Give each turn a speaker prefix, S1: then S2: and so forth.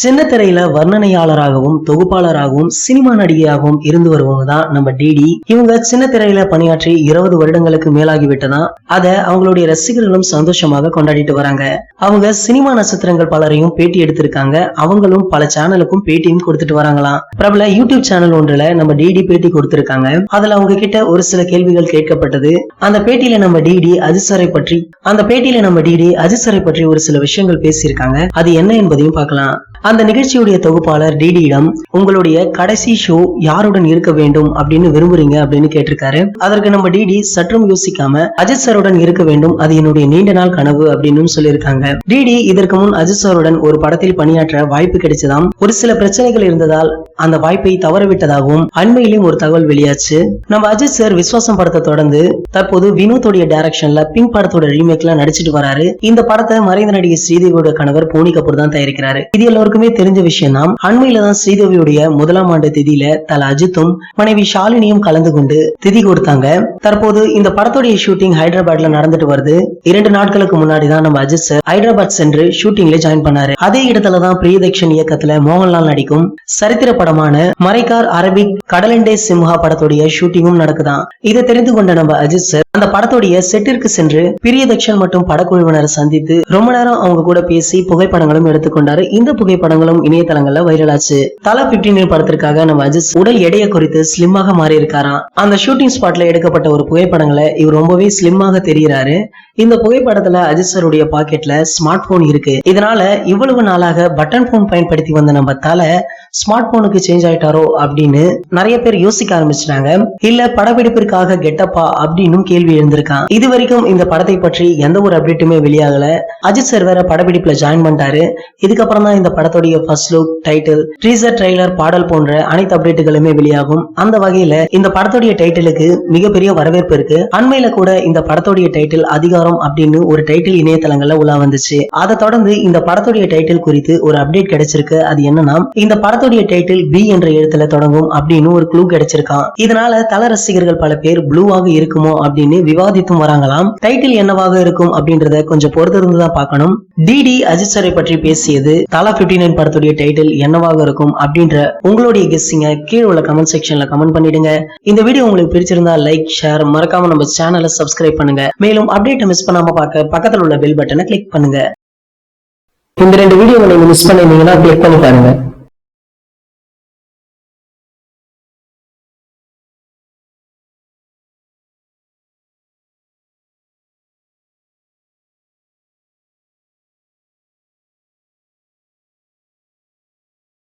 S1: சின்ன திரையில வர்ணனையாளராகவும் தொகுப்பாளராகவும் சினிமா நடிகையாகவும் இருந்து வருவங்க தான் நம்ம டிடி. இவங்க சின்ன திரையில பணியாற்றி 20 வருடங்களுக்கு மேலாகிவிட்டதான் அதை அவங்களுடைய ரசிகர்களும் சந்தோஷமாக கொண்டாடிட்டு வராங்க. அவங்க சினிமா நட்சத்திரங்கள் பலரையும் பேட்டி எடுத்திருக்காங்க. அவங்களும் பல சேனலுக்கும் பேட்டியும் கொடுத்துட்டு வராங்களாம். பிரபல யூடியூப் சேனல் ஒன்றுல நம்ம டிடி பேட்டி கொடுத்திருக்காங்க. அதுல அவங்க கிட்ட ஒரு சில கேள்விகள் கேட்கப்பட்டது. அந்த பேட்டியில நம்ம டிடி அஜித் சாரை பற்றி ஒரு சில விஷயங்கள் பேசியிருக்காங்க. அது என்ன என்பதையும் பார்க்கலாம். அந்த நிகழ்ச்சியுடைய தொகுப்பாளர் டிடியிடம் உங்களுடைய கடைசி ஷோ யாருடன் இருக்க வேண்டும் அப்படின்னு விரும்புறீங்க அப்படின்னு கேட்டிருக்காரு. அதற்கு நம்ம டிடி சற்றும் யோசிக்காம அஜித் சாருடன் இருக்க வேண்டும், அது என்னுடைய நீண்ட நாள் கனவு அப்படின்னு சொல்லியிருக்காங்க. டிடி இதற்கு முன் அஜித் சாருடன் ஒரு படத்தில் பணியாற்ற வாய்ப்பு கிடைச்சதாம். ஒரு சில பிரச்சனைகள் இருந்ததால் அந்த வாய்ப்பை தவறவிட்டதாகவும் அண்மையிலும் ஒரு தகவல் வெளியாச்சு. நம்ம அஜித் சார் விஸ்வாசம் படத்தை தொடர்ந்து தற்போது வினோத்தோடைய டைரக்ஷன்ல பிங்க் படத்தோட ரீமேக்ல நடிச்சிட்டு வராரு. இந்த படத்தை மறைந்த நடிகை ஸ்ரீதேவியோட கணவர் போனி கபூர் தான் தயாரிக்கிறாரு. இது எல்லாருக்குமே தெரிஞ்ச விஷயம் தான். அண்மையில தான் ஸ்ரீதேவியுடைய முதலாம் ஆண்டு திதியில தல அஜித்தும் மனைவி ஷாலினியும் கலந்து கொண்டு திதி கொடுத்தாங்க. தற்போது இந்த படத்துடைய ஷூட்டிங் ஹைதராபாத்ல நடந்துட்டு வருது. 2 நாட்களுக்கு முன்னாடி தான் நம்ம அஜித் சார் ஹைதராபாத் சென்று ஷூட்டிங்ல ஜாயின் பண்ணாரு. அதே இடத்துலதான் பிரியதர்ஷன் இயக்கத்துல மோகன்லால் நடிக்கும் சரித்திர படமான மரைக்கார் அரபிக் கடலண்டே சிம்ஹா படத்துடைய ஷூட்டிங்கும் நடக்குதான். இதை தெரிந்து கொண்ட நம்ம அஜித் சார் அந்த படத்துடைய செட்டிற்கு சென்று பிரியதர்ஷன் மற்றும் படக்குழுவினரை சந்தித்து ரொம்ப நேரம் அவங்க கூட பேசி புகைப்படங்களும் எடுத்துக்கொண்டாரு. இந்த புகைப்படங்களும் இணையதளங்கள்ல வைரல் ஆச்சு. தல 15 படத்திற்காக நம்ம அஜித் உடல் எடையை குறித்து ஸ்லிம்மாக மாறி இருக்காராம். அந்த ஷூட்டிங் ஸ்பாட்ல எடுக்கப்பட்ட ஒரு புகைப்படங்களை இவர் ரொம்பவே ஸ்லிம்மாக தெரிகிறாரு. இந்த புகைப்படத்துல அஜித் சாருடைய பாக்கெட்ல ஸ்மார்ட் போன் இருக்கு. இதனால இவ்வளவு நாளாக பட்டன் போன் பயன்படுத்தி வந்த நம்ம தல ஸ்மார்ட் போனுக்கு சேஞ்ச் ஆயிட்டாரோ அப்படின்னு நிறைய பேர் யோசிக்க ஆரம்பிச்சிட்டாங்க. இல்ல படப்பிடிப்பிற்காக கெட்டப்பா அப்படின்னு கேள்வி எழுந்திருக்கான். இது வரைக்கும் இந்த படத்தை பற்றி எந்த ஒரு அப்டேட்டுமே வெளியாகல. அஜித் சார் வேற படப்பிடிப்புல ஜாயின் பண்ணிட்டாரு. இதுக்கப்புறம் தான் இந்த படத்துடைய first look, title, teaser, trailer, பாடல் போன்ற அனைத்து அப்டேட்டுகளுமே வெளியாகும். அந்த வகையில இந்த படத்துடைய டைட்டிலுக்கு மிகப்பெரிய வரவேற்பு இருக்கு. அண்மையில கூட இந்த படத்துடைய டைட்டில் அதிகாரம் அப்படின்னு ஒரு டைட்டில் இணையதளங்கள்ல உலா வந்துச்சு. அதை தொடர்ந்து இந்த படத்துடைய டைட்டில் குறித்து ஒரு அப்டேட் கிடைச்சிருக்கு. அது என்னன்னா, இந்த படத்துடைய டைட்டில் பி என்ற எழுத்துல தொடங்கும் அப்படின்னு ஒரு க்ளூ கிடைச்சிருக்கான். இதனால தல ரசிகர்கள் பல பேர் ப்ளூவாக இருக்குமோ அப்படின்னு விவாதித்தும் வராங்களாம். டைட்டில் என்னவாக இருக்கும் அப்படின்றத கொஞ்சம் பொறுத்திருந்துதான் பார்க்கணும். டிடி அஜித் சாரை பற்றி பேசியது தல 59 படத்துடைய டைட்டில் என்னவாக இருக்கும் அப்படின்ற உங்களுடைய கெஸ்ஸிங்க கீழே உள்ள கமெண்ட் செக்ஷன்ல கமெண்ட் பண்ணிடுங்க. இந்த வீடியோ உங்களுக்கு பிடிச்சிருந்தா லைக், ஷேர், மறக்காம நம்ம சேனலை சப்ஸ்கிரைப் பண்ணுங்க. மேலும் அப்டேட் மிஸ் பண்ணாம பார்க்க பக்கத்துல உள்ள பெல் பட்டனை கிளிக் பண்ணுங்க. இந்த 2 வீடியோவை நீங்க மிஸ் பண்ணிருந்தீங்கன்னா கிளிக் பண்ணி பாருங்க.